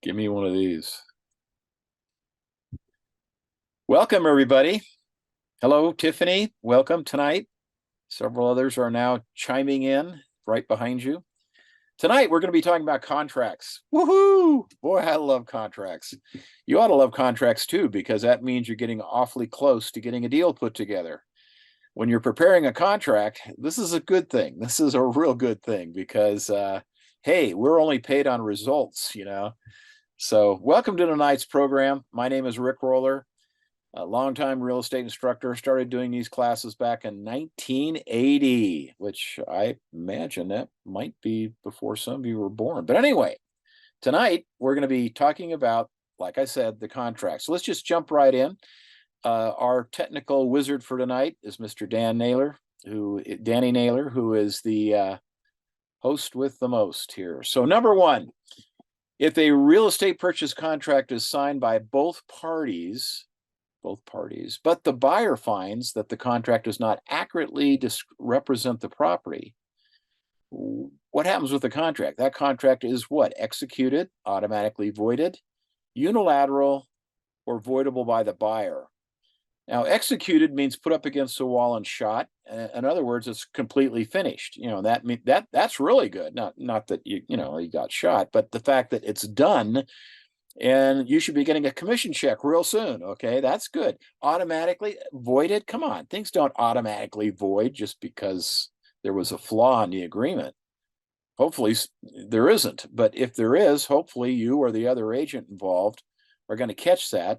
Give me one of these. Welcome, everybody. Hello, Tiffany. Welcome tonight. Several others are now chiming in right behind you. Tonight, we're going to be talking about contracts. Woohoo! Boy, I love contracts. You ought to love contracts too, because that means you're getting awfully close to getting a deal put together. When you're preparing a contract, this is a good thing. This is a real good thing because, hey, we're only paid on results, So welcome to tonight's program. My name is Rick Roller, a longtime real estate instructor. Started doing these classes back in 1980, which I imagine that might be before some of you were born. But anyway, tonight we're going to be talking about, like I said, the contract. So let's just jump right in. Our technical wizard for tonight is Mr. Danny Naylor, who is the host with the most here. So number one, if a real estate purchase contract is signed by both parties, but the buyer finds that the contract does not accurately represent the property, what happens with the contract? That contract is what? Executed, automatically voided, unilateral, or voidable by the buyer. Now, executed means put up against the wall and shot. In other words, it's completely finished. That's really good. Not that you got shot, but the fact that it's done, and you should be getting a commission check real soon. Okay, that's good. Automatically voided. Come on, things don't automatically void just because there was a flaw in the agreement. Hopefully there isn't, but if there is, hopefully you or the other agent involved are going to catch that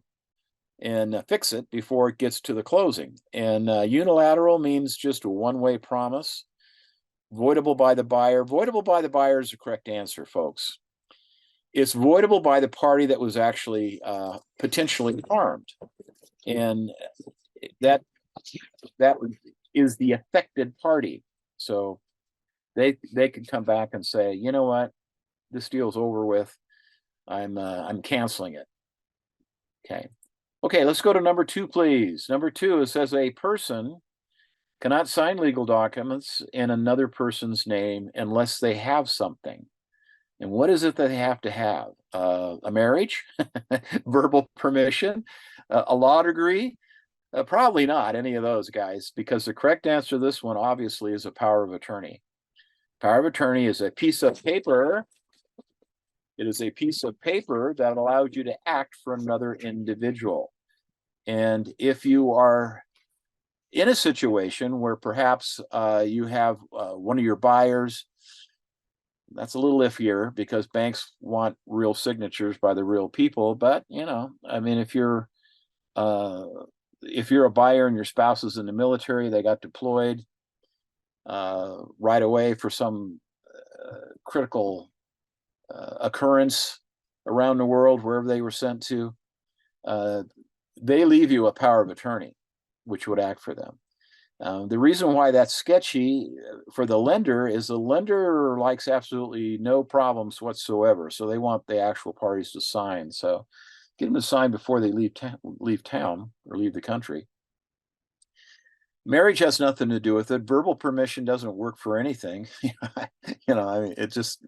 and fix it before it gets to the closing. And unilateral means just a one-way promise. Voidable by the buyer. Voidable by the buyer is the correct answer, folks. It's voidable by the party that was actually potentially harmed. And that is the affected party. So they can come back and say, you know what, this deal's over with. I'm canceling it. Okay, let's go to number two, please. Number two, it says a person cannot sign legal documents in another person's name unless they have something. And what is it that they have to have? A marriage, verbal permission, a law degree? Probably not any of those, guys, because the correct answer to this one obviously is a power of attorney. Power of attorney is a piece of paper. It is a piece of paper that allows you to act for another individual. And if you are in a situation where perhaps you have one of your buyers, that's a little iffier because banks want real signatures by the real people. But I mean, if you're a buyer and your spouse is in the military, they got deployed right away for some critical occurrence around the world, wherever they were sent to, they leave you a power of attorney, which would act for them. The reason why that's sketchy for the lender is the lender likes absolutely no problems whatsoever. So they want the actual parties to sign. So get them to sign before they leave town or leave the country. Marriage has nothing to do with it. Verbal permission doesn't work for anything. I mean, it's just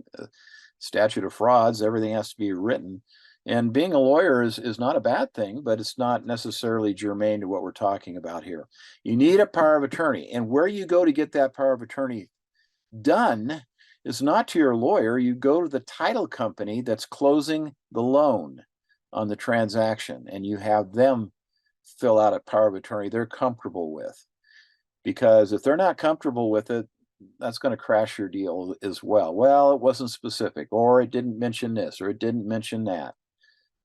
statute of frauds. Everything has to be written. And being a lawyer is not a bad thing, but it's not necessarily germane to what we're talking about here. You need a power of attorney. And where you go to get that power of attorney done is not to your lawyer. You go to the title company that's closing the loan on the transaction, and you have them fill out a power of attorney they're comfortable with. Because if they're not comfortable with it, that's going to crash your deal as well. Well, it wasn't specific, or it didn't mention this, or it didn't mention that.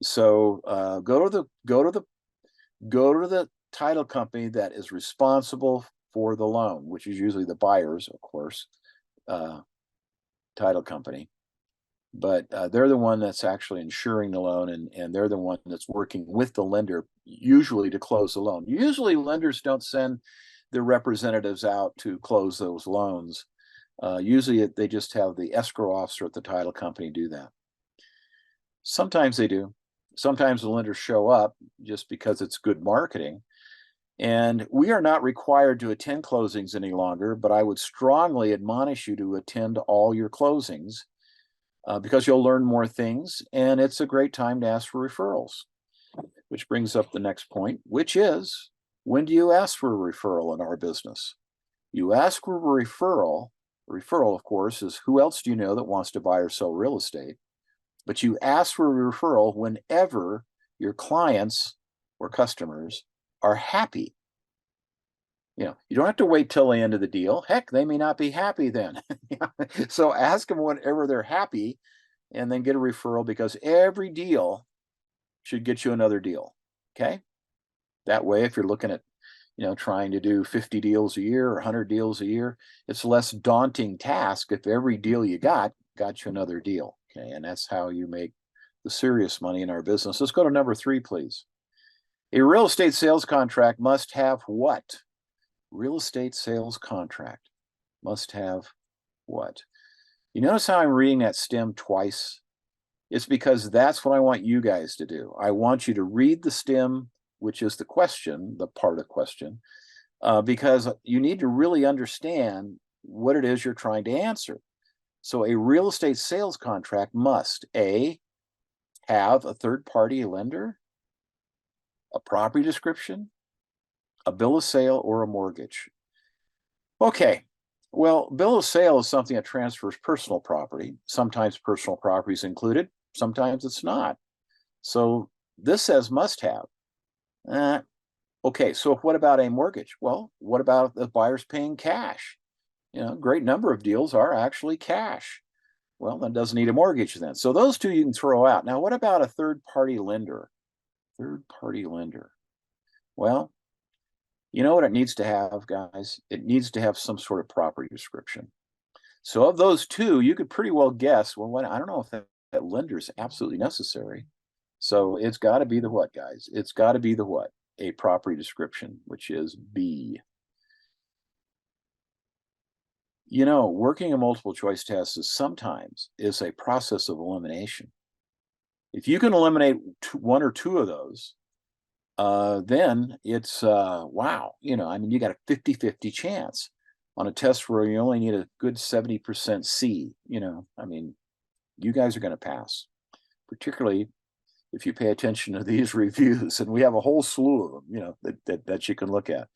So go to the title company that is responsible for the loan, which is usually the buyers, of course, title company. But they're the one that's actually insuring the loan, and they're the one that's working with the lender, usually to close the loan. Usually lenders don't send their representatives out to close those loans. Usually they just have the escrow officer at the title company do that. Sometimes they do. Sometimes the lenders show up just because it's good marketing. And we are not required to attend closings any longer, but I would strongly admonish you to attend all your closings because you'll learn more things, and it's a great time to ask for referrals. Which brings up the next point, which is, when do you ask for a referral in our business? You ask for a referral. A referral, of course, is who else do you know that wants to buy or sell real estate? But you ask for a referral whenever your clients or customers are happy. You don't have to wait till the end of the deal. Heck, they may not be happy then. So ask them whenever they're happy, and then get a referral, because every deal should get you another deal. Okay. That way, if you're looking at, trying to do 50 deals a year or 100 deals a year, it's a less daunting task if every deal you got you another deal. Okay. And that's how you make the serious money in our business. Let's go to number 3, please. A real estate sales contract must have what? Real estate sales contract must have what? You notice how I'm reading that stem twice? It's because that's what I want you guys to do. I want you to read the stem, which is the question, the part of question, because you need to really understand what it is you're trying to answer. So a real estate sales contract must, A, have a third-party lender, a property description, a bill of sale, or a mortgage. Okay. Well, bill of sale is something that transfers personal property. Sometimes personal property is included. Sometimes it's not. So this says must have. Okay, so what about a mortgage? Well, what about the buyer's paying cash? Great number of deals are actually cash. Well, that doesn't need a mortgage then. So those two you can throw out. Now, what about a third-party lender? Third-party lender. Well, you know what it needs to have, guys? It needs to have some sort of property description. So of those two, you could pretty well guess, well, I don't know if that lender is absolutely necessary. So it's got to be the what, guys? It's got to be the what? A property description, which is B. Working a multiple choice test sometimes is a process of elimination. If you can eliminate one or two of those, then it's, wow, you got a 50-50 chance on a test where you only need a good 70% C. You guys are going to pass, particularly if you pay attention to these reviews, and we have a whole slew of them, that you can look at.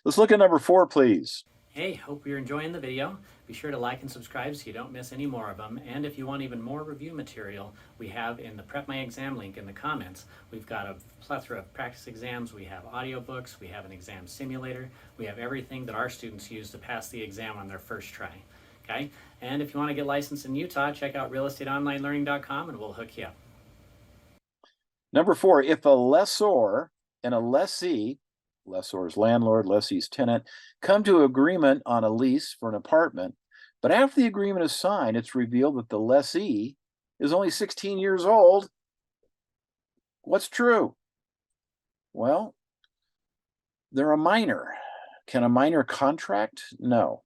Let's look at number 4, please. Hey, hope you're enjoying the video. Be sure to like and subscribe so you don't miss any more of them. And if you want even more review material, we have in the Prep My Exam link in the comments, we've got a plethora of practice exams, we have audiobooks, we have an exam simulator, we have everything that our students use to pass the exam on their first try. Okay? And if you want to get licensed in Utah, check out realestateonlinelearning.com and we'll hook you up. Number 4, if a lessor and a lessee, lessor's landlord, lessee's tenant, come to agreement on a lease for an apartment, but after the agreement is signed, it's revealed that the lessee is only 16 years old, what's true? Well, they're a minor. Can a minor contract? No.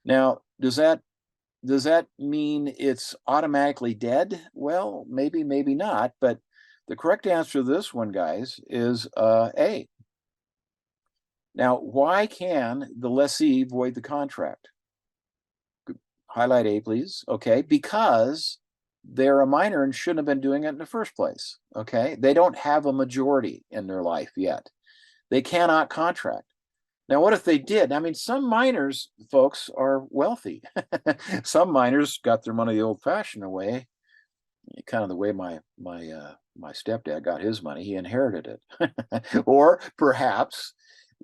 Now, does that mean it's automatically dead? Well, maybe, maybe not, but the correct answer to this one, guys, is A. Now, why can the lessee void the contract? Highlight A, please. Okay, because they're a minor and shouldn't have been doing it in the first place. Okay, they don't have a majority in their life yet. They cannot contract. Now, what if they did? I mean, some minors, folks, are wealthy. Some minors got their money the old-fashioned way, kind of the way my stepdad got his money. He inherited it. Or perhaps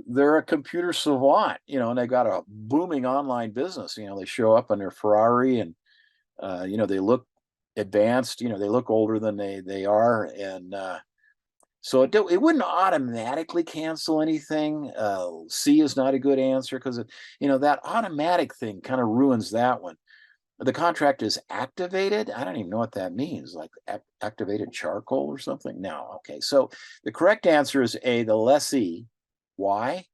they're a computer savant, and they got a booming online business. They show up in their Ferrari, and they look advanced. They look older than they are, and so it wouldn't automatically cancel anything. C is not a good answer because that automatic thing kind of ruins that one. The contract is activated. I don't even know what that means, like activated charcoal or something. No. Okay. So the correct answer is A, the lessee. Why?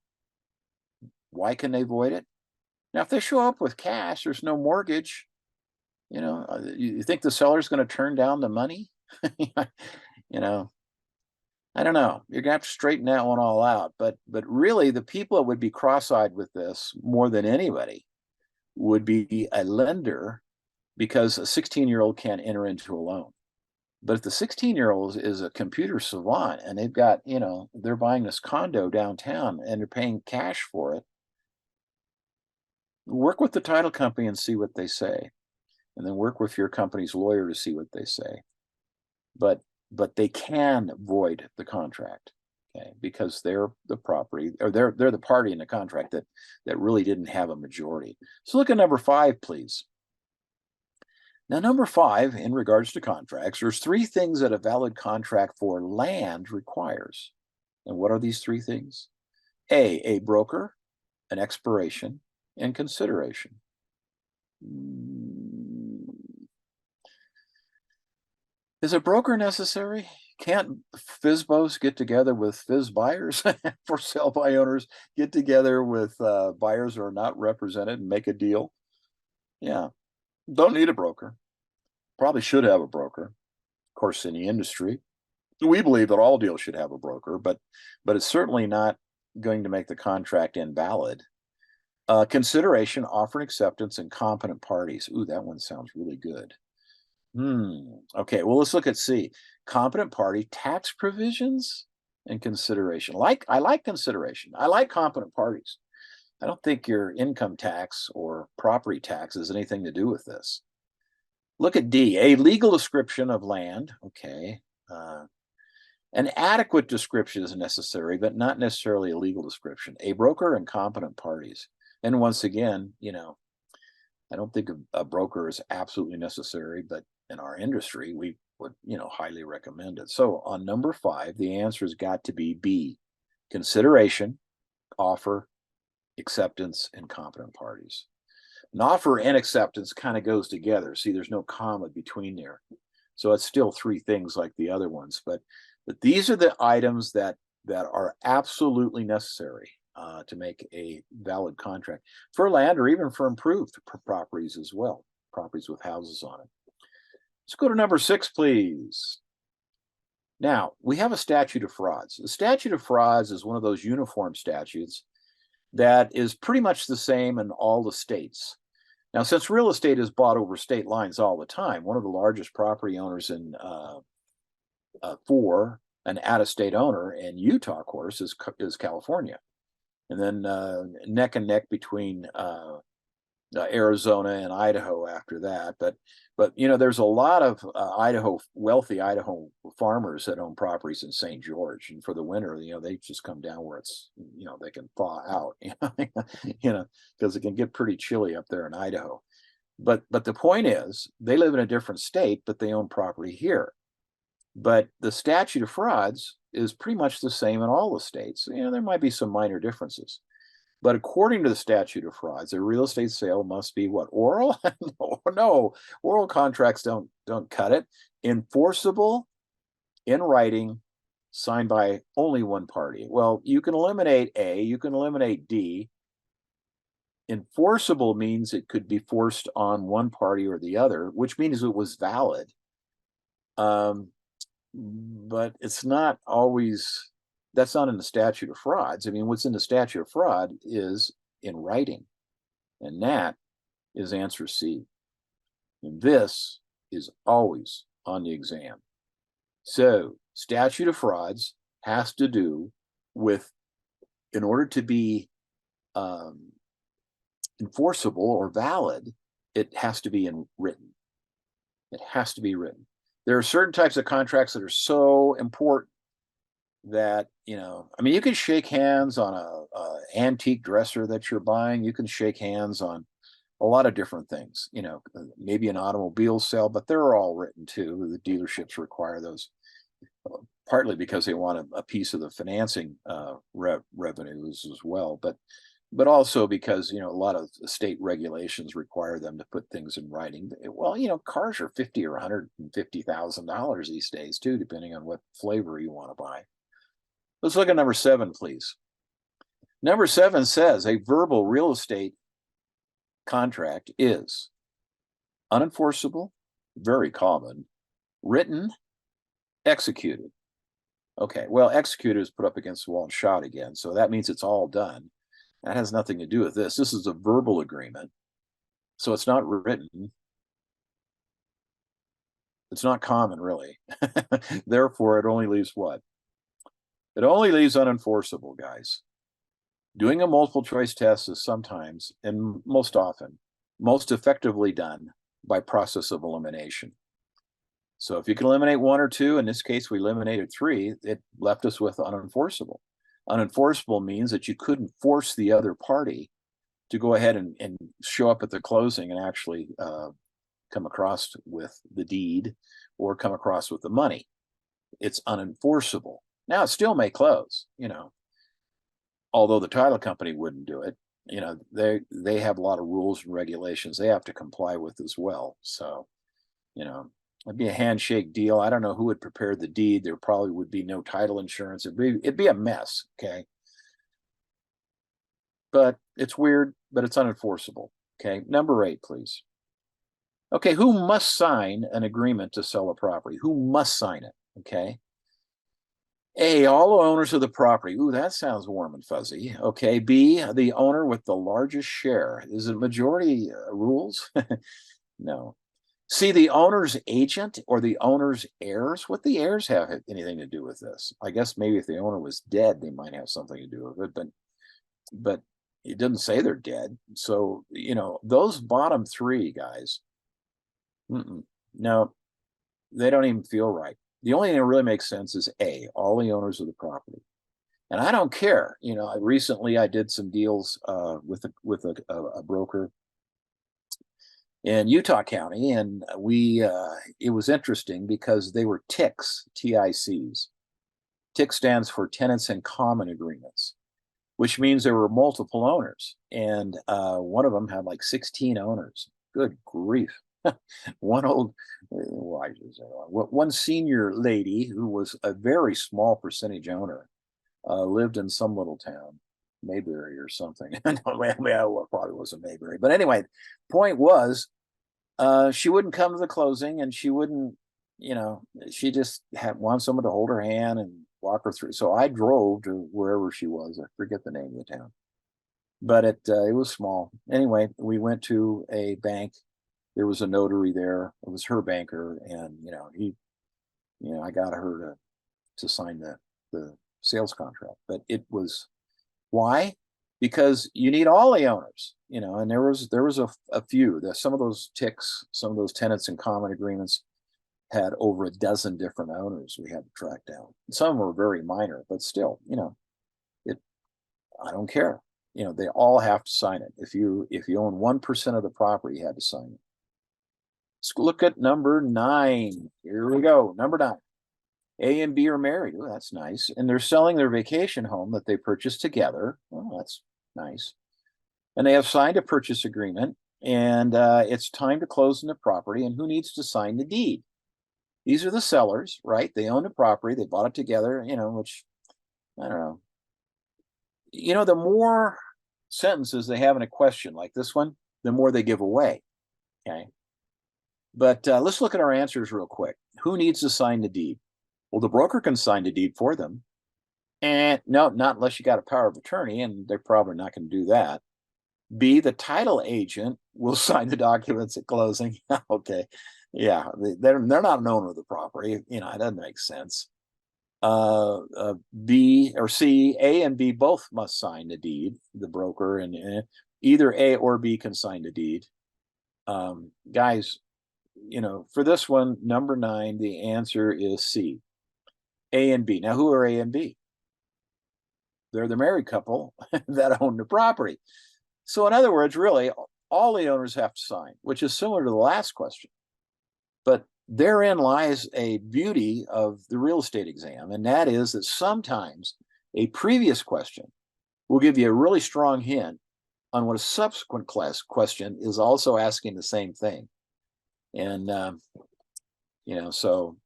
Why can they void it? Now, if they show up with cash, there's no mortgage. You think the seller's going to turn down the money? I don't know. You're gonna have to straighten that one all out. But really, the people that would be cross-eyed with this more than anybody would be a lender because a 16-year-old can't enter into a loan. But if the 16-year-old is a computer savant and they've got, they're buying this condo downtown and they're paying cash for it, work with the title company and see what they say. And then work with your company's lawyer to see what they say. But they can void the contract, okay, because they're the property, or they're the party in the contract that really didn't have a majority. So look at number 5, please. Now, number 5, in regards to contracts, there's 3 things that a valid contract for land requires. And what are these 3 things? A broker, an expiration, and consideration. Is a broker necessary? Can't FSBOs get together with FIS buyers? For sale by owners get together with buyers who are not represented and make a deal? Yeah, don't need a broker. Probably should have a broker. Of course, in the industry, we believe that all deals should have a broker, but it's certainly not going to make the contract invalid. Consideration, offer, and acceptance, and competent parties. Ooh, that one sounds really good. Okay, well, let's look at C. Competent party, tax provisions, and consideration. I like consideration. I like competent parties. I don't think your income tax or property tax has anything to do with this. Look at D. A legal description of land. Okay. An adequate description is necessary, but not necessarily a legal description. A broker and competent parties. And once again, I don't think a broker is absolutely necessary, but in our industry, we would, highly recommend it. So on number 5, the answer has got to be B. Consideration, offer, acceptance, and competent parties. An offer and acceptance kind of goes together. See, there's no comma between there. So it's still 3 things like the other ones, but these are the items that are absolutely necessary to make a valid contract for land or even for improved properties as well, properties with houses on it. Let's go to number 6, please. Now, we have a statute of frauds. The statute of frauds is one of those uniform statutes that is pretty much the same in all the states. Now, since real estate is bought over state lines all the time, one of the largest property owners in for an out-of-state owner in Utah, of course, is California. And then neck and neck between Arizona and Idaho after that. But there's a lot of wealthy Idaho farmers that own properties in St. George, and for the winter, they just come down where it's they can thaw out, because it can get pretty chilly up there in Idaho. But the point is, they live in a different state, but they own property here. But the statute of frauds is pretty much the same in all the states. There might be some minor differences. But according to the statute of frauds, a real estate sale must be what? Oral? No, oral contracts don't cut it. Enforceable, in writing, signed by only one party. Well, you can eliminate A, you can eliminate D. Enforceable means it could be forced on one party or the other, which means it was valid. But it's not always, that's not in the statute of frauds. I mean, what's in the statute of fraud is in writing, and that is answer C. And this is always on the exam. So statute of frauds has to do with, in order to be enforceable or valid, it has to be written. It has to be written. There are certain types of contracts that are so important that, I mean, you can shake hands on a antique dresser that you're buying. You can shake hands on a lot of different things, maybe an automobile sale, but they're all written too. The dealerships require those, partly because they want a piece of the financing revenues as well, but also because a lot of state regulations require them to put things in writing. Well, cars are $50,000 or $150,000 these days too, depending on what flavor you want to buy. Let's look at number 7, please. Number 7 says a verbal real estate contract is unenforceable, very common, written, executed. Okay, well, executed is put up against the wall and shot again, so that means it's all done. That has nothing to do with this. This is a verbal agreement, so it's not written. It's not common, really. Therefore, it only leaves what? It only leaves unenforceable, guys. Doing a multiple choice test is sometimes, and most often, most effectively done by process of elimination. So if you can eliminate one or two, in this case, we eliminated three, it left us with unenforceable. Unenforceable means that you couldn't force the other party to go ahead and show up at the closing and actually come across with the deed or come across with the money. It's unenforceable. Now, it still may close, although the title company wouldn't do it. They have a lot of rules and regulations they have to comply with as well. So, it'd be a handshake deal. I don't know who would prepare the deed. There probably would be no title insurance. It'd be a mess. Okay. But it's weird, but it's unenforceable. Okay. Number 8, please. Okay. Who must sign an agreement to sell a property? Who must sign it? Okay. A, all owners of the property. Ooh, that sounds warm and fuzzy. Okay. B, the owner with the largest share. Is it majority rules? No. C, the owner's agent or the owner's heirs. What the heirs have anything to do with this? I guess maybe if the owner was dead, they might have something to do with it, but it didn't say they're dead. So, those bottom 3 guys, no, they don't even feel right. The only thing that really makes sense is A, all the owners of the property. And I don't care. Recently I did some deals with a broker in Utah County, and it was interesting because they were TICs, TICs. TIC stands for Tenants in Common Agreements, which means there were multiple owners, and one of them had like 16 owners. Good grief. One senior lady who was a very small percentage owner lived in some little town, Mayberry or something. No, probably wasn't Mayberry, but anyway, point was, she wouldn't come to the closing, and she wouldn't, she just wanted someone to hold her hand and walk her through. So I drove to wherever she was. I forget the name of the town, but it was small. Anyway, we went to a bank. There was a notary there. It was her banker, and I got her to sign the sales contract. But it was why? Because you need all the owners, and there was a few. Some of those TICs, some of those tenants in common agreements had over a dozen different owners we had to track down. Some were very minor, but still, I don't care. They all have to sign it. If you own 1% of the property, you had to sign it. Let's look at number 9. Here we go. Number 9. A and B are married. Oh, that's nice. And they're selling their vacation home that they purchased together. Oh, that's nice. And they have signed a purchase agreement, and it's time to close on the property. And who needs to sign the deed? These are the sellers, right? They own the property. They bought it together, which, I don't know. The more sentences they have in a question like this one, the more they give away. Okay. But let's look at our answers real quick. Who needs to sign the deed? Well, the broker can sign the deed for them. And no, not unless you got a power of attorney, and they're probably not going to do that. B, the title agent will sign the documents at closing. Okay. Yeah, they're not an owner of the property. It doesn't make sense. B or C, A and B both must sign the deed, the broker, and either A or B can sign the deed. Guys, for this one, number 9, the answer is C, A and B. Now, who are A and B? They're the married couple that own the property. So in other words, really, all the owners have to sign, which is similar to the last question. But therein lies a beauty of the real estate exam, and that is that sometimes a previous question will give you a really strong hint on what a subsequent class question is also asking the same thing. And, so,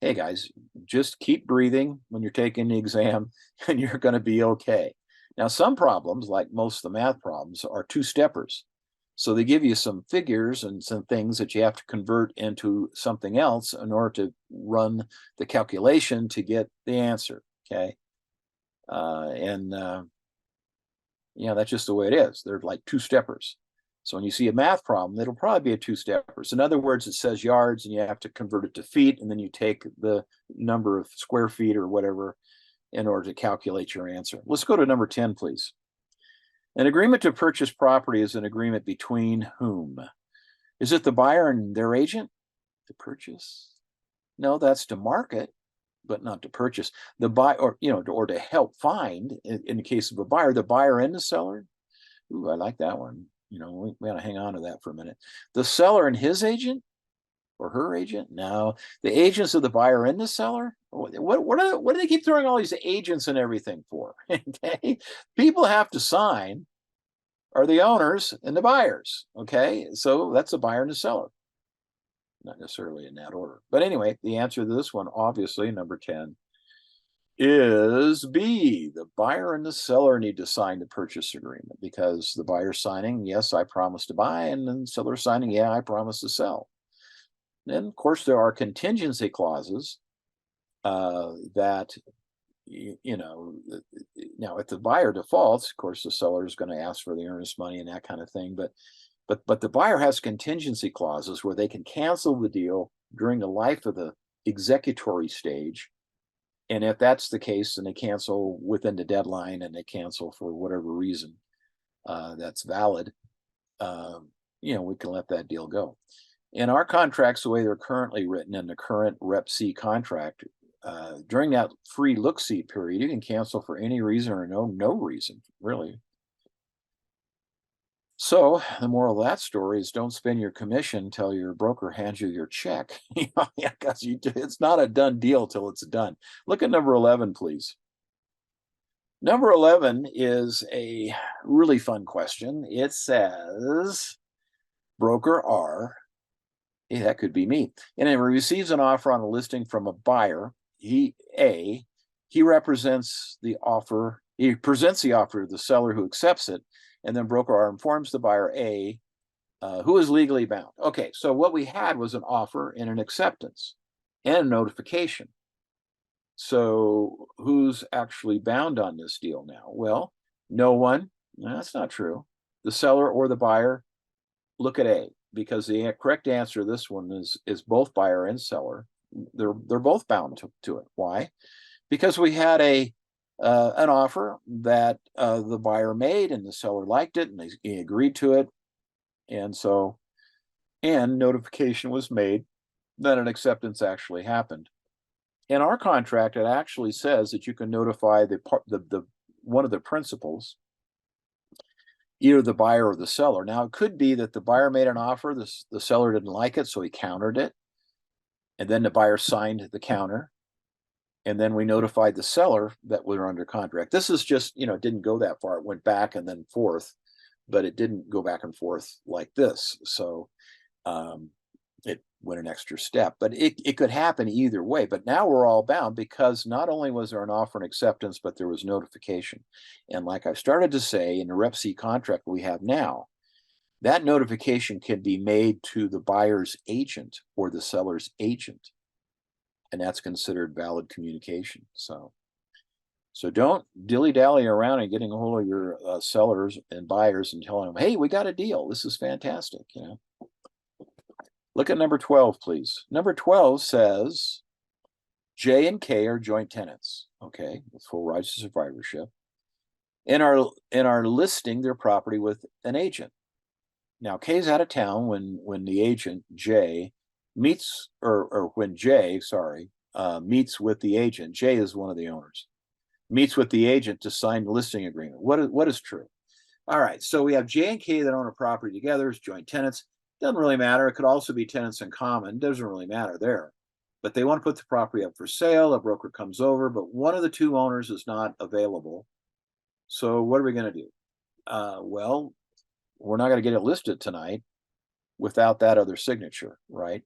hey guys, just keep breathing when you're taking the exam and you're going to be okay. Now, some problems, like most of the math problems, are 2-steppers. So they give you some figures and some things that you have to convert into something else in order to run the calculation to get the answer. Okay. That's just the way it is. They're like 2-steppers. So when you see a math problem, it'll probably be a two-stepper. So in other words, it says yards and you have to convert it to feet, and then you take the number of square feet or whatever in order to calculate your answer. Let's go to number 10, please. An agreement to purchase property is an agreement between whom? Is it the buyer and their agent to purchase? No, that's to market, but not to purchase. The buy, or or to help find. In the case of a buyer, the buyer and the seller. Ooh, I like that one. We got to hang on to that for a minute. The seller and his agent or her agent? No, the agents of the buyer and the seller. What do they keep throwing all these agents and everything for? Okay, people have to sign are the owners and the buyers. Okay, so that's the buyer and the seller, not necessarily in that order. But anyway, the answer to this one, obviously, number 10, is B. The buyer and the seller need to sign the purchase agreement, because the buyer signing, yes, I promise to buy, and then the seller signing, yeah, I promise to sell. Then, of course, there are contingency clauses that, now if the buyer defaults, of course, the seller is going to ask for the earnest money and that kind of thing. But the buyer has contingency clauses where they can cancel the deal during the life of the executory stage. And if that's the case, then they cancel within the deadline, and they cancel for whatever reason that's valid. We can let that deal go. In our contracts, the way they're currently written in the current Rep C contract, during that free look-see period, you can cancel for any reason or no reason, really. So the moral of that story is don't spend your commission until your broker hands you your check. Because it's not a done deal till it's done. Look at number 11, please. Number 11 is a really fun question. It says, broker R, that could be me, and it receives an offer on a listing from a buyer. He represents the offer. He presents the offer to the seller, who accepts it. And then broker R informs the buyer A, who is legally bound. Okay, so what we had was an offer and an acceptance and a notification. So who's actually bound on this deal now? Well, no one. No, that's not true. The seller or the buyer. Look at A, because the correct answer to this one is both buyer and seller. They're both bound to it. Why? Because we had an offer that the buyer made, and the seller liked it, and he agreed to it, and notification was made that an acceptance actually happened. In our contract, it actually says that you can notify the one of the principals, either the buyer or the seller. Now, it could be that the buyer made an offer, the seller didn't like it, so he countered it, and then the buyer signed the counter. And then we notified the seller that we were under contract. This is just, it didn't go that far. It went back and then forth, but it didn't go back and forth like this. So it went an extra step, but it could happen either way. But now we're all bound, because not only was there an offer and acceptance, but there was notification. And like I started to say, in the Rep C contract we have now, that notification can be made to the buyer's agent or the seller's agent, and that's considered valid communication. So don't dilly-dally around and getting a hold of your sellers and buyers and telling them, hey, we got a deal. This is fantastic. Look at number 12, please. Number 12 says J and K are joint tenants, okay, with full rights to survivorship, and are listing their property with an agent. Now, K's out of town when the agent J meets, or when J, meets with the agent. J is one of the owners. Meets with the agent to sign the listing agreement. What is true? All right, so we have J and K that own a property together as joint tenants. Doesn't really matter. It could also be tenants in common. Doesn't really matter there. But they want to put the property up for sale. A broker comes over, but one of the two owners is not available. So what are we going to do? Well, we're not going to get it listed tonight without that other signature, right?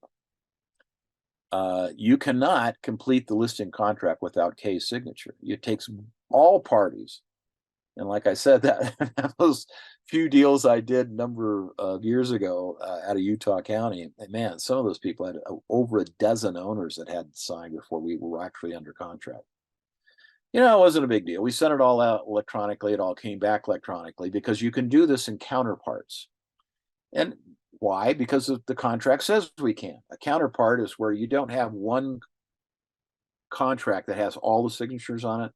You cannot complete the listing contract without K's signature. It takes all parties. And like I said, that those few deals I did a number of years ago out of Utah County, and man, some of those people had over a dozen owners that had signed before we were actually under contract. It wasn't a big deal. We sent it all out electronically. It all came back electronically, because you can do this in counterparts. And why? Because the contract says we can. A counterpart is where you don't have one contract that has all the signatures on it,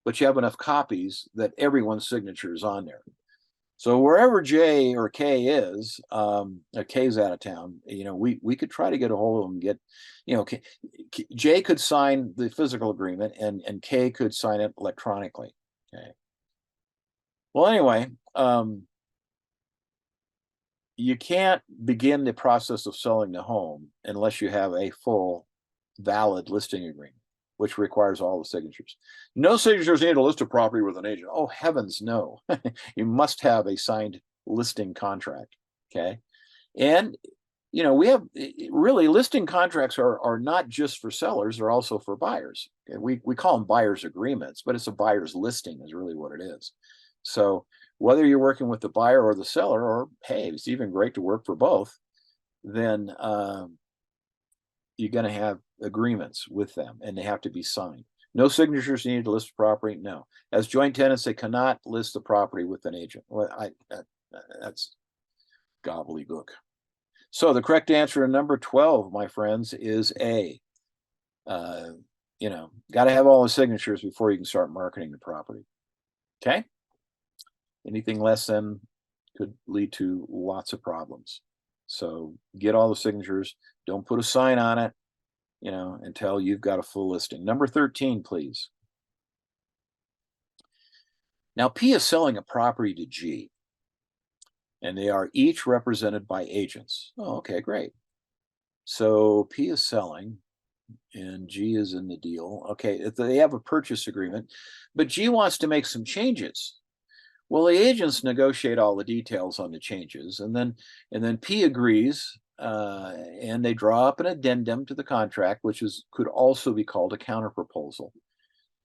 but you have enough copies that everyone's signature is on there. So wherever J or K is, K's out of town, we could try to get a hold of them, J could sign the physical agreement and K could sign it electronically. Okay. Well, anyway, you can't begin the process of selling the home unless you have a full valid listing agreement, which requires all the signatures. No signatures needed to list a property with an agent. Oh, heavens, no. You must have a signed listing contract. Okay. And, we have really listing contracts are not just for sellers, they're also for buyers. Okay? We call them buyer's agreements, but it's a buyer's listing is really what it is. So whether you're working with the buyer or the seller, or hey, it's even great to work for both, then you're going to have agreements with them and they have to be signed. No signatures needed to list the property. No. As joint tenants, they cannot list the property with an agent. Well, that's gobbledygook. So the correct answer to number 12, my friends, is A. Got to have all the signatures before you can start marketing the property. Okay. Anything less than could lead to lots of problems. So get all the signatures. Don't put a sign on it, until you've got a full listing. Number 13, please. Now, P is selling a property to G, and they are each represented by agents. Oh, okay, great. So P is selling, and G is in the deal. Okay, they have a purchase agreement, but G wants to make some changes. Well, the agents negotiate all the details on the changes, and then P agrees, and they draw up an addendum to the contract, which could also be called a counterproposal.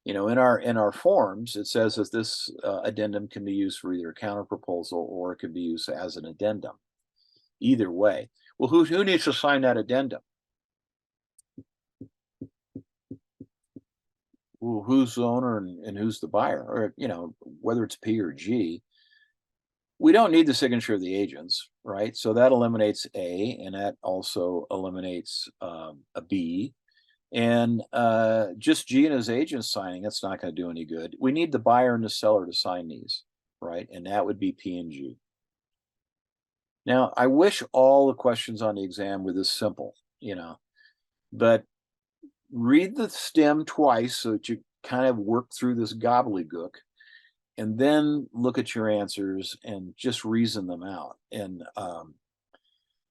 In our forms, it says that this addendum can be used for either a counterproposal or it can be used as an addendum. Either way. Well, who needs to sign that addendum? Well, who's the owner and who's the buyer? Or, whether it's P or G. We don't need the signature of the agents, right? So that eliminates A, and that also eliminates a B. And just G and his agent signing, that's not going to do any good. We need the buyer and the seller to sign these, right? And that would be P and G. Now, I wish all the questions on the exam were this simple, but read the stem twice so that you kind of work through this gobbledygook, and then look at your answers and just reason them out. And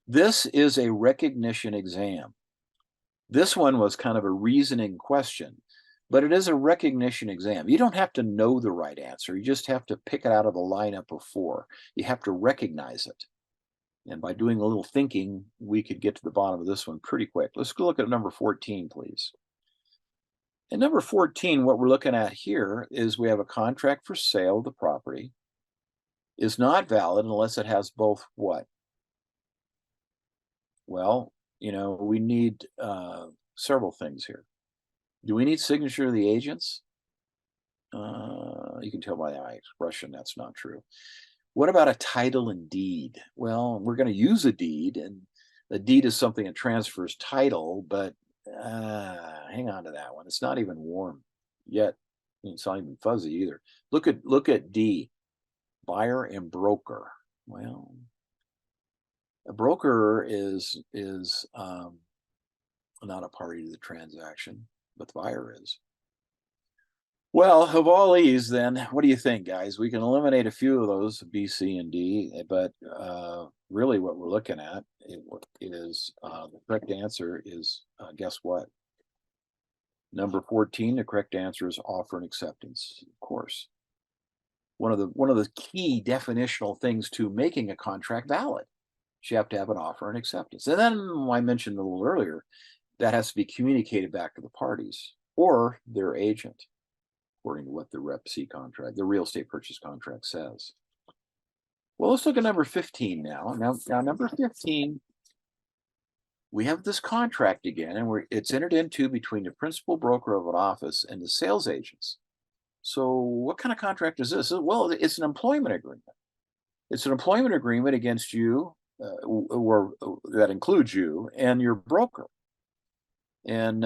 this is a recognition exam. This one was kind of a reasoning question, but it is a recognition exam. You don't have to know the right answer. You just have to pick it out of a lineup of 4. You have to recognize it. And by doing a little thinking, we could get to the bottom of this one pretty quick. Let's go look at number 14, please. And number 14, what we're looking at here is we have a contract for sale of the property. Is not valid unless it has both what? Well, we need several things here. Do we need signature of the agents? You can tell by my expression that's not true. What about a title and deed? Well, we're going to use a deed, and the deed is something that transfers title, but hang on to that one. It's not even warm yet. It's not even fuzzy either. Look at D, buyer and broker. Well, a broker is not a party to the transaction, but the buyer is. Well, of all these, then, what do you think, guys? We can eliminate a few of those, B, C, and D, but really what we're looking at is the correct answer is, guess what? Number 14, the correct answer is offer and acceptance, of course. One of the key definitional things to making a contract valid is you have to have an offer and acceptance. And then I mentioned a little earlier, that has to be communicated back to the parties or their agent, according to what the Rep C contract, the real estate purchase contract says. Well, let's look at number 15 now. Now number 15, we have this contract again, and it's entered into between the principal broker of an office and the sales agents. So what kind of contract is this? Well, it's an employment agreement. It's an employment agreement against you or that includes you and your broker. And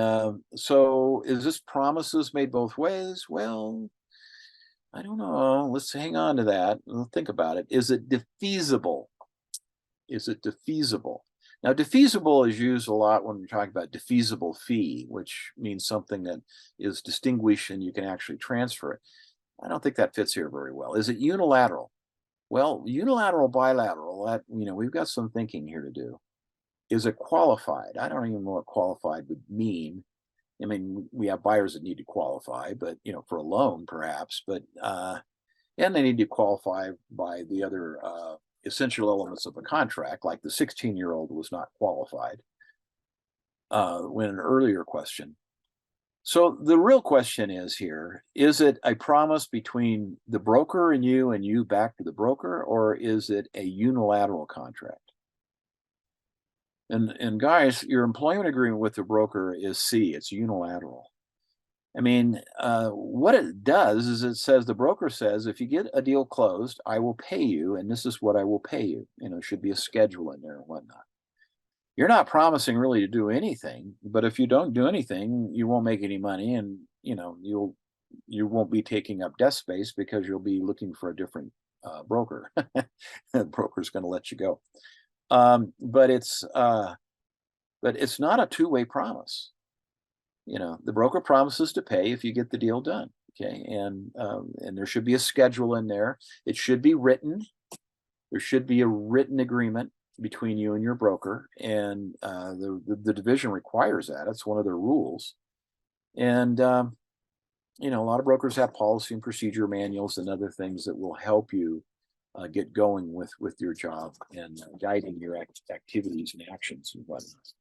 so is this promises made both ways? Well, I don't know. Let's hang on to that. We'll think about it. Is it defeasible? Is it defeasible? Now, defeasible is used a lot when we're talking about defeasible fee, which means something that is distinguished and you can actually transfer it. I don't think that fits here very well. Is it unilateral? Well, unilateral, bilateral, that, we've got some thinking here to do. Is it qualified? I don't even know what qualified would mean. I mean, we have buyers that need to qualify, but, for a loan perhaps, but, and they need to qualify by the other essential elements of a contract, like the 16-year-old was not qualified when an earlier question. So the real question is here, is it a promise between the broker and you back to the broker, or is it a unilateral contract? And guys, your employment agreement with the broker is C, it's unilateral. I mean, what it does is it says, the broker says, if you get a deal closed, I will pay you, and this is what I will pay you. Should be a schedule in there and whatnot. You're not promising really to do anything, but if you don't do anything, you won't make any money, and you won't be taking up desk space because you'll be looking for a different broker. The broker's going to let you go. But it's not a two-way promise. The broker promises to pay if you get the deal done. Okay, and there should be a schedule in there. It should be written. There should be a written agreement between you and your broker, and the division requires that. It's one of their rules. And a lot of brokers have policy and procedure manuals and other things that will help you get going with your job and guiding your activities and actions and whatnot.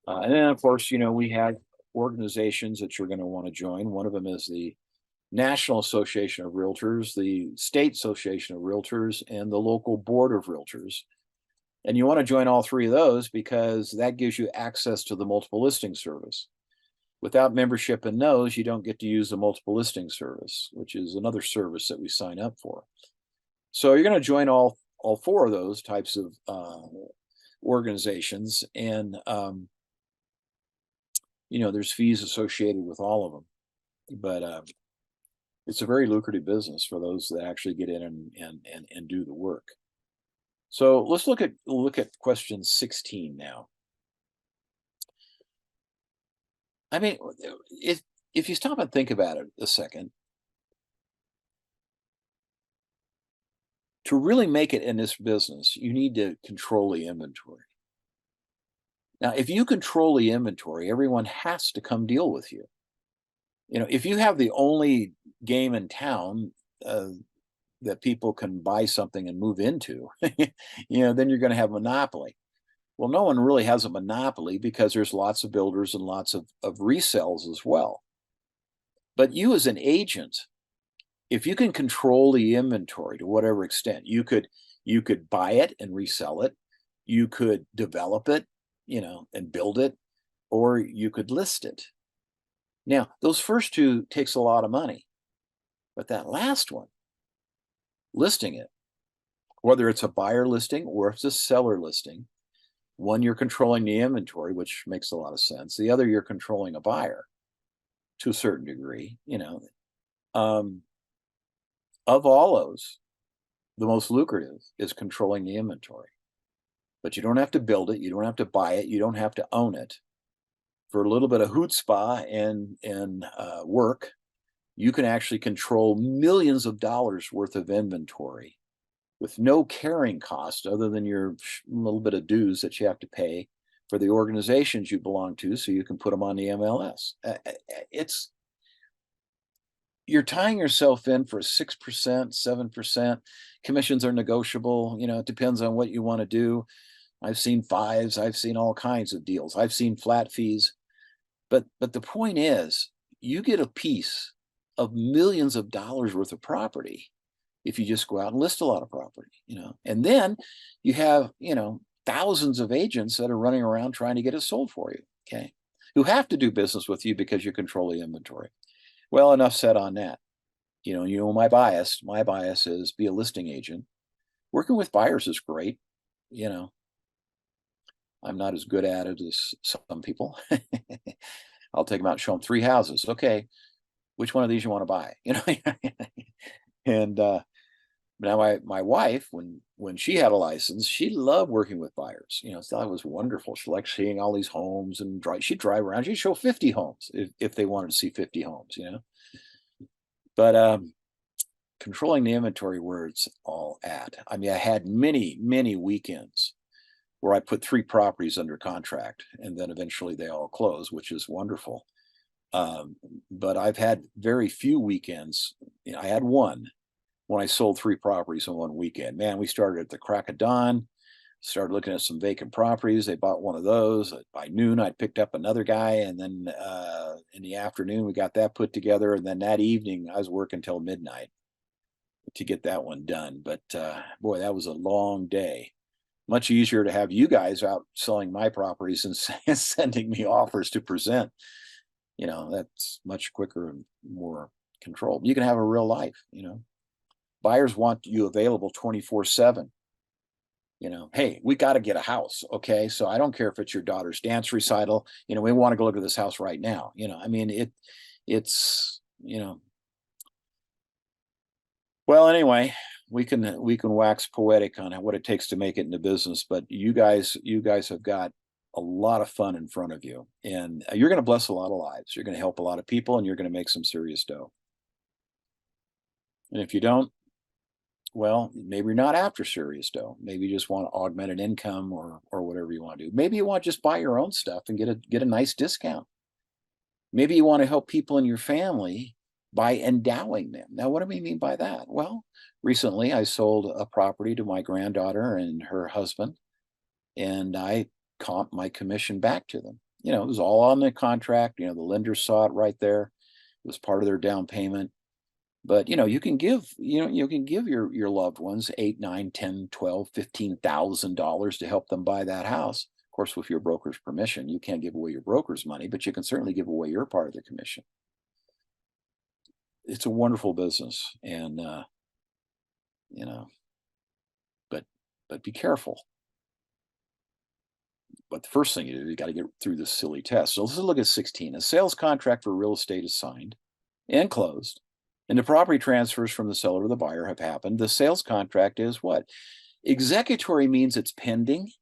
And then, of course, we have organizations that you're going to want to join. One of them is the National Association of Realtors, the State Association of Realtors, and the local Board of Realtors. And you want to join all three of those because that gives you access to the multiple listing service. Without membership in those, you don't get to use the multiple listing service, which is another service that we sign up for. So you're going to join all four of those types of organizations, and there's fees associated with all of them, but it's a very lucrative business for those that actually get in and do the work. So let's look at question 16 now. I mean, if you stop and think about it a second, to really make it in this business, you need to control the inventory. Now, if you control the inventory, everyone has to come deal with you. If you have the only game in town that people can buy something and move into, then you're going to have monopoly. Well, no one really has a monopoly because there's lots of builders and lots of resells as well. But you as an agent, if you can control the inventory to whatever extent, you could buy it and resell it, you could develop it, and build it, or you could list it. Now, those first two takes a lot of money, but that last one, listing it, whether it's a buyer listing or if it's a seller listing, one, you're controlling the inventory, which makes a lot of sense. The other, you're controlling a buyer to a certain degree. Of all those, the most lucrative is controlling the inventory. But you don't have to build it, you don't have to buy it, you don't have to own it. For a little bit of chutzpah and work, you can actually control millions of dollars worth of inventory with no carrying cost other than your little bit of dues that you have to pay for the organizations you belong to, so you can put them on the MLS. You're tying yourself in for 6%, 7%. Commissions are negotiable. It depends on what you want to do. I've seen 5s. I've seen all kinds of deals. I've seen flat fees. But the point is, you get a piece of millions of dollars worth of property if you just go out and list a lot of property, and then you have, thousands of agents that are running around trying to get it sold for you, okay, who have to do business with you because you control the inventory. Well, enough said on that. My bias is be a listing agent. Working with buyers is great. you know, I'm not as good at it as some people. I'll take them out and show them 3 houses. Okay, which one of these you want to buy? And now my wife, when she had a license, she loved working with buyers. Thought it was wonderful. She liked seeing all these homes and she'd drive around. She'd show 50 homes if they wanted to see 50 homes. But controlling the inventory where it's all at. I mean, I had many weekends where I put 3 properties under contract, and then eventually they all close, which is wonderful. But I've had very few weekends. I had one when I sold 3 properties in one weekend. Man, we started at the crack of dawn, started looking at some vacant properties. They bought one of those. By noon, I picked up another guy, and then in the afternoon, we got that put together. And then that evening, I was working till midnight to get that one done. But boy, that was a long day. Much easier to have you guys out selling my properties and sending me offers to present. That's much quicker and more controlled. You can have a real life. Buyers want you available 24/7. Hey, we got to get a house. Okay. So I don't care if it's your daughter's dance recital. We want to go look at this house right now. I mean, it's. Well, anyway, we can wax poetic on what it takes to make it in the business, but you guys have got a lot of fun in front of you, and you're going to bless a lot of lives. You're going to help a lot of people, and you're going to make some serious dough. And if you don't, well, maybe you're not after serious dough. Maybe you just want to augment an income or whatever you want to do. Maybe you want to just buy your own stuff and get a nice discount. Maybe you want to help people in your family by endowing them. Now, what do we mean by that? Well, recently I sold a property to my granddaughter and her husband, and I comped my commission back to them. It was all on the contract. The lender saw it right there. It was part of their down payment. But you can give your loved ones 8, 9, 10, 12, $15,000 to help them buy that house. Of course, with your broker's permission. You can't give away your broker's money, but you can certainly give away your part of the commission. It's a wonderful business, and you know, but be careful. But the first thing you got to get through this silly test. So let's look at 16. A sales contract for real estate is signed and closed, and the property transfers from the seller to the buyer have happened. The sales contract is what? Executory means it's pending.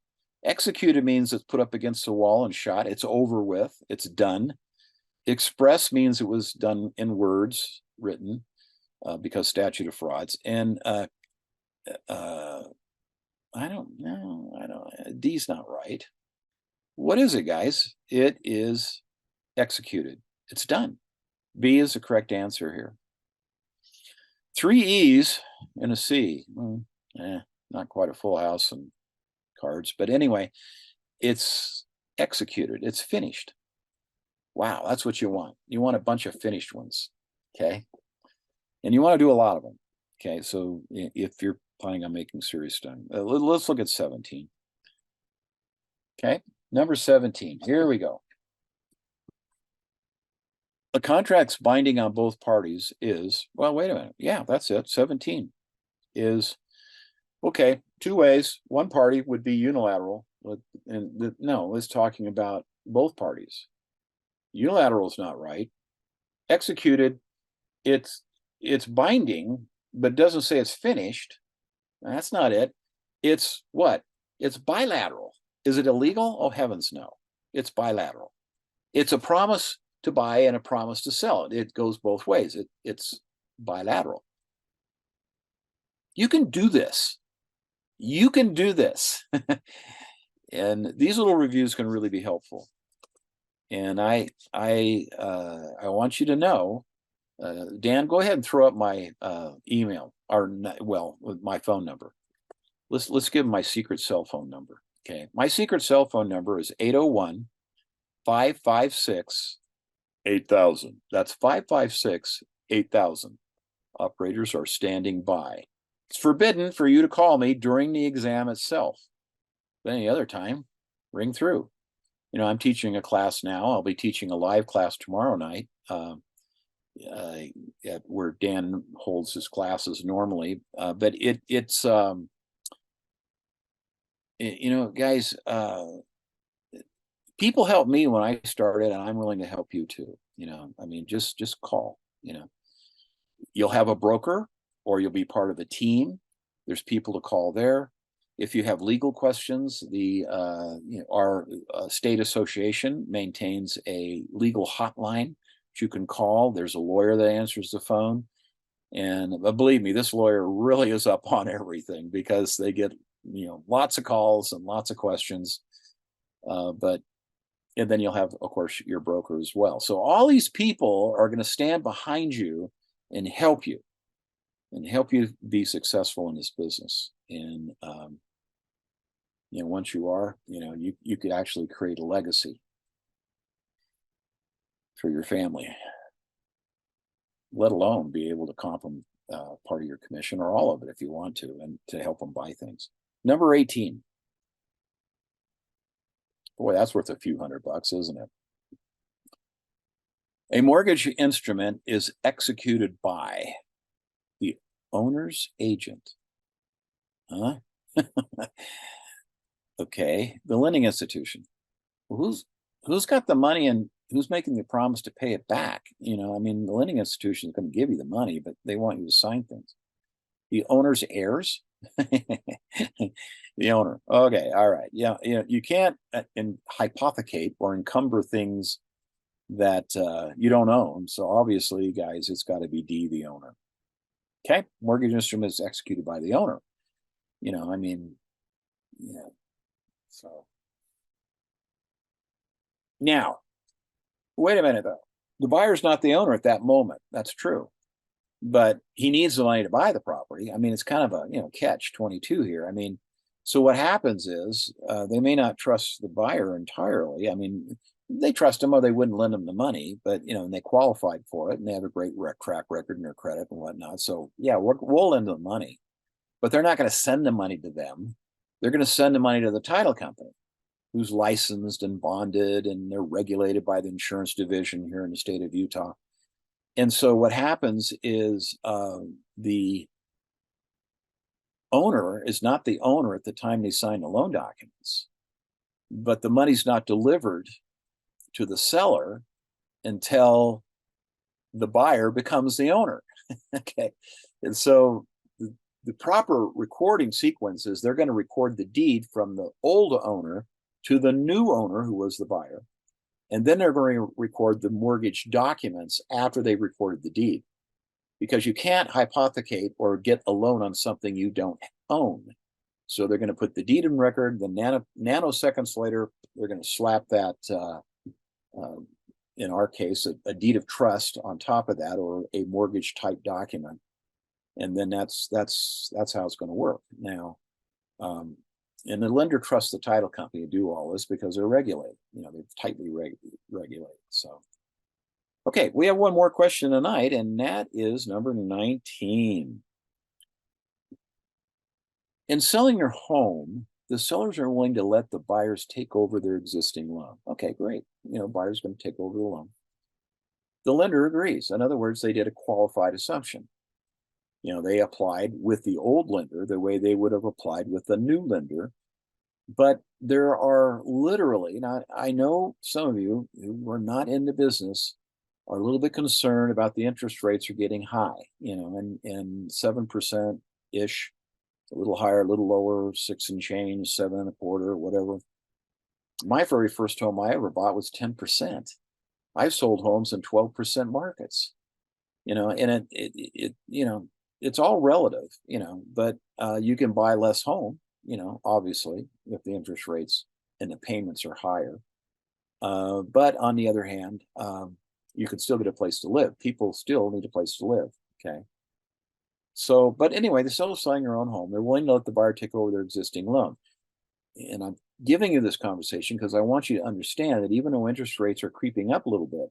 Executed means it's put up against the wall and shot. It's over with. It's done. Express means it was done in words, written, because statute of frauds. And I don't know. D's not right. What is it, guys? It is executed. It's done. B is the correct answer here. 3 E's and a C. Not quite a full house and cards, but anyway, it's executed. It's finished. Wow, that's what you want. You want a bunch of finished ones. Okay. And you want to do a lot of them. Okay. So if you're planning on making serious time, let's look at 17. Okay. Number 17. Here we go. A contract's binding on both parties is, well, wait a minute. Yeah, that's it. 17 is, okay, 2 ways. One party would be unilateral. No, it's talking about both parties. Unilateral is not right. Executed, it's binding, but doesn't say it's finished. That's not it. It's what? It's bilateral. Is it illegal? Oh, heavens no. It's bilateral. It's a promise to buy and a promise to sell. It goes both ways. It's bilateral. You can do this. You can do this. And these little reviews can really be helpful. And I want you to know, Dan, go ahead and throw up my email, or well, with my phone number. Let's give my secret cell phone number. Okay, my secret cell phone number is 801-556-8000. That's 556-8000. Operators are standing by. It's forbidden for you to call me during the exam itself. But any other time, ring through. I'm teaching a class now. I'll be teaching a live class tomorrow night where Dan holds his classes normally. But it's Guys, people help me when I started, and I'm willing to help you too. I mean, just call. You'll have a broker, or you'll be part of a team. There's people to call there. If you have legal questions, our state association maintains a legal hotline that you can call. There's a lawyer that answers the phone. And believe me, this lawyer really is up on everything because they get, lots of calls and lots of questions. And then you'll have, of course, your broker as well. So all these people are going to stand behind you and help you be successful in this business. And, once you are, you could actually create a legacy for your family, let alone be able to comp them part of your commission or all of it if you want to, and to help them buy things. Number 18. Boy, that's worth a few $100, isn't it? A mortgage instrument is executed by the owner's agent. Huh? Okay, the lending institution. Well, who's got the money and who's making the promise to pay it back? I mean, the lending institution is going to give you the money, but they want you to sign things. The owner's heirs. The owner. Okay, all right. Yeah, you can't hypothecate or encumber things that you don't own. So obviously, guys, it's got to be D, the owner. Okay, mortgage instrument is executed by the owner. I mean, so now, wait a minute though. The buyer's not the owner at that moment. That's true, but he needs the money to buy the property. I mean, it's kind of a catch 22 here. I mean, so what happens is they may not trust the buyer entirely. I mean, they trust him or they wouldn't lend him the money, but and they qualified for it and they have a great track record in their credit and whatnot. So yeah, we'll lend them money, but they're not going to send the money to them. They're going to send the money to the title company, who's licensed and bonded, and they're regulated by the insurance division here in the state of Utah. And so what happens is the owner is not the owner at the time they sign the loan documents, but the money's not delivered to the seller until the buyer becomes the owner. Okay. And so the proper recording sequence is they're going to record the deed from the old owner to the new owner, who was the buyer. And then they're going to record the mortgage documents after they recorded the deed, because you can't hypothecate or get a loan on something you don't own. So they're going to put the deed in record, then nanoseconds later, they're going to slap that, in our case, a deed of trust on top of that, or a mortgage type document. And then that's how it's going to work. Now, and the lender trusts the title company to do all this because they're regulated. They're tightly regulated. So, okay, we have one more question tonight, and that is number 19. In selling your home, the sellers are willing to let the buyers take over their existing loan. Okay, great. Buyer's going to take over the loan. The lender agrees. In other words, they did a qualified assumption. They applied with the old lender the way they would have applied with the new lender. But there are literally, now I know some of you who are not in the business are a little bit concerned about the interest rates are getting high, and 7% ish, a little higher, a little lower, 6 and change, 7 and a quarter, whatever. My very first home I ever bought was 10%. I've sold homes in 12% markets, and it's all relative, but you can buy less home, obviously, if the interest rates and the payments are higher. But on the other hand, you can still get a place to live. People still need a place to live. Okay. So, but anyway, they're still selling their own home. They're willing to let the buyer take over their existing loan. And I'm giving you this conversation because I want you to understand that even though interest rates are creeping up a little bit,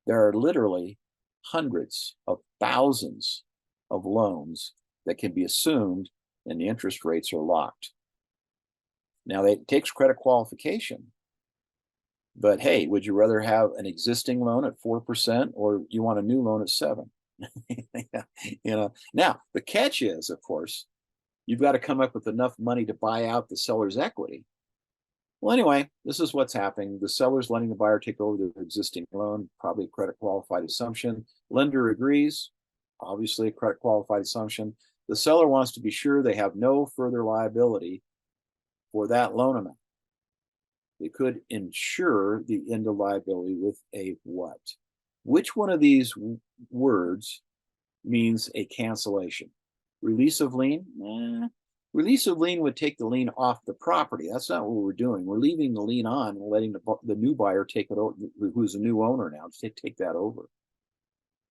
there are literally hundreds of thousands of loans that can be assumed and the interest rates are locked. Now, it takes credit qualification, but hey, would you rather have an existing loan at 4% or you want a new loan at 7%? Now the catch is, of course, you've got to come up with enough money to buy out the seller's equity. Well, anyway, this is what's happening. The seller's letting the buyer take over their existing loan, probably a credit qualified assumption. Lender agrees, obviously a credit qualified assumption. The seller wants to be sure they have no further liability for that loan amount. They could insure the end of liability with a what? Which one of these words means a cancellation? Release of lien? Release of lien would take the lien off the property. That's not what we're doing. We're leaving the lien on and letting the new buyer take it over, who's a new owner now, take that over.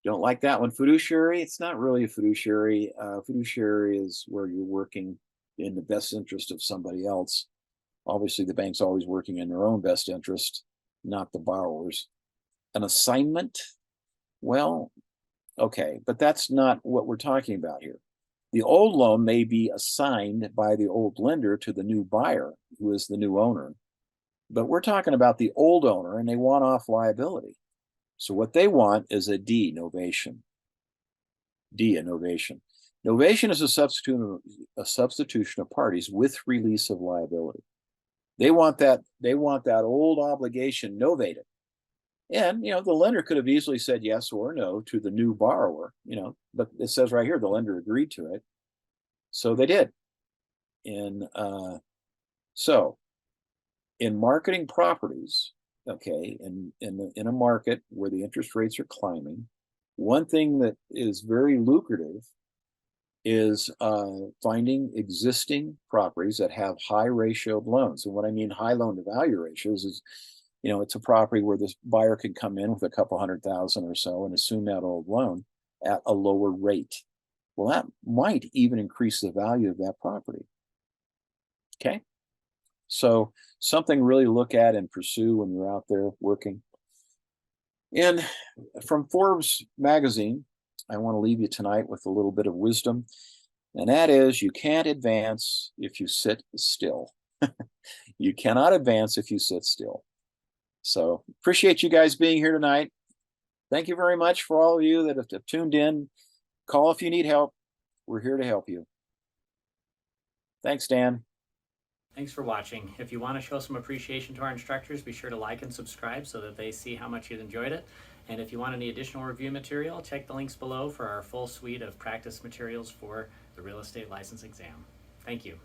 Don't like that one. Fiduciary, it's not really a fiduciary. Fiduciary is where you're working in the best interest of somebody else. Obviously, the bank's always working in their own best interest, not the borrower's. An assignment? Well, okay, but that's not what we're talking about here. The old loan may be assigned by the old lender to the new buyer, who is the new owner. But we're talking about the old owner, and they want off liability. So what they want is a D, novation. D, a novation. Novation is a substitution of parties with release of liability. They want that old obligation novated. And, the lender could have easily said yes or no to the new borrower, but it says right here, the lender agreed to it. So they did. And so in marketing properties, okay, in a market where the interest rates are climbing, one thing that is very lucrative is finding existing properties that have high ratio of loans. And what I mean high loan to value ratios is, it's a property where this buyer can come in with a couple $100,000 or so and assume that old loan at a lower rate. Well, that might even increase the value of that property. Okay. So something really look at and pursue when you're out there working. And from Forbes magazine, I want to leave you tonight with a little bit of wisdom. And that is, you can't advance if you sit still. You cannot advance if you sit still. So appreciate you guys being here tonight. Thank you very much for all of you that have tuned in. Call if you need help. We're here to help you. Thanks, Dan. Thanks for watching. If you want to show some appreciation to our instructors, be sure to like and subscribe so that they see how much you enjoyed it. And if you want any additional review material, check the links below for our full suite of practice materials for the real estate license exam. Thank you.